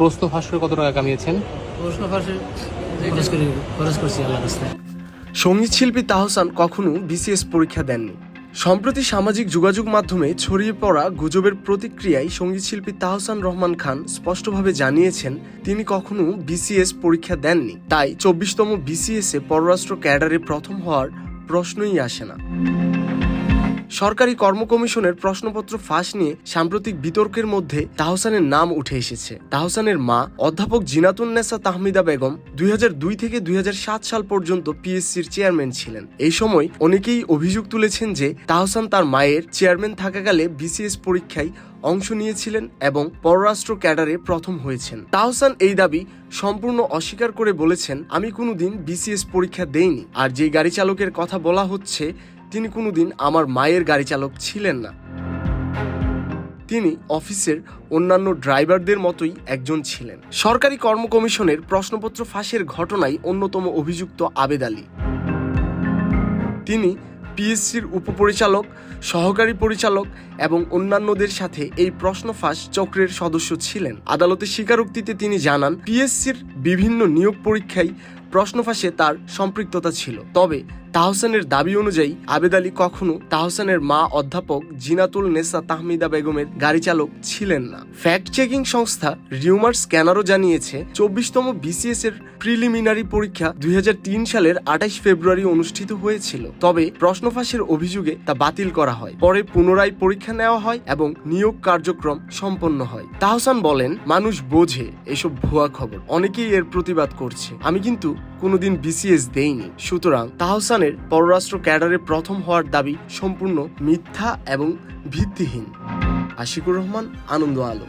প্রশ্ন ফাঁস করে কত টাকা কামিয়েছেন? প্রশ্ন ফাঁসে খরচ করছি আল্লাহর রাস্তায়। সঙ্গীত শিল্পী তাহসান কখনো বিসিএস পরীক্ষা দেননি। সম্প্রতি সামাজিক যোগাযোগ মাধ্যমে ছড়িয়ে পড়া গুজবের প্রতিক্রিয়ায় সঙ্গীত শিল্পী তাহসান রহমান খান স্পষ্টভাবে জানিয়েছেন তিনি কখনো বিসিএস পরীক্ষা দেননি। তাই 24তম বিসিএসে পররাষ্ট্র ক্যাডারে প্রথম হওয়ার প্রশ্নই আসে না। সরকারি কর্ম কমিশনের প্রশ্নপত্র ফাঁস নিয়ে সাম্প্রতিক বিতর্কের মধ্যে তাহসানের নাম উঠে এসেছে। তাহসানের মা অধ্যাপক জিনাতুন্নেসা তাহমিদা বেগম 2002 থেকে 2007 সাল পর্যন্ত পিএসসির চেয়ারম্যান ছিলেন। এই সময় অনেকেই অভিযোগ তুলেছেন যে তাহসান তার মায়ের চেয়ারম্যান থাকাকালে বিসিএস পরীক্ষায় অংশ নিয়েছিলেন এবং পররাষ্ট্র ক্যাডারে প্রথম হয়েছেন। তাহসান এই দাবি সম্পূর্ণ অস্বীকার করে বলেছেন, আমি কোনোদিন বিসিএস পরীক্ষা দেইনি, আর যে গাড়ি চালকের কথা বলা হচ্ছে তিনি কোনোদিন আমার মায়ের গাড়ি চালক ছিলেন না। তিনি অফিসের অন্যান্য ড্রাইভারদের মতোই একজন ছিলেন। সরকারি কর্ম কমিশনের প্রশ্নপত্র ফাঁসের ঘটনায় অন্যতম অভিযুক্ত আবেদ আলী। তিনি পিএসসির উপপরিচালক, সহকারী পরিচালক এবং অন্যান্যদের সাথে এই প্রশ্ন ফাঁস চক্রের সদস্য ছিলেন। আদালতের স্বীকারোক্তিতে তিনি জানান, পিএসসির বিভিন্ন নিয়োগ পরীক্ষায় প্রশ্ন ফাঁসে তার সম্পৃক্ততা ছিল। তবে তাহসানের দাবি অনুযায়ী আবেদ আলী কখনো তাহসানের মা অধ্যাপক জিনাতুল নেসা তাহমিদা বেগমের গাড়ি চালক ছিলেন না। ফ্যাক্ট চেকিং সংস্থা রিউমার স্ক্যানারও জানিয়েছে 24তম বিসিএস এর প্রিলিমিনারি পরীক্ষা 2003 সালের 28 ফেব্রুয়ারি অনুষ্ঠিত হয়েছিল। তবে প্রশ্ন ফাঁসের অভিযোগে তা বাতিল করা হয়। পরে পুনরায় পরীক্ষা নেওয়া হয় এবং নিয়োগ কার্যক্রম সম্পন্ন হয়। তাহসান বলেন, মানুষ বোঝে এসব ভুয়া খবর, অনেকেই এর প্রতিবাদ করছে। আমি কিন্তু কোনোদিন বিসিএস দেইনি। সুতরাং তাহসানের পররাষ্ট্র ক্যাডারে প্রথম হওয়ার দাবি সম্পূর্ণ মিথ্যা এবং ভিত্তিহীন। আশিকুর রহমান, আনন্দ আলো।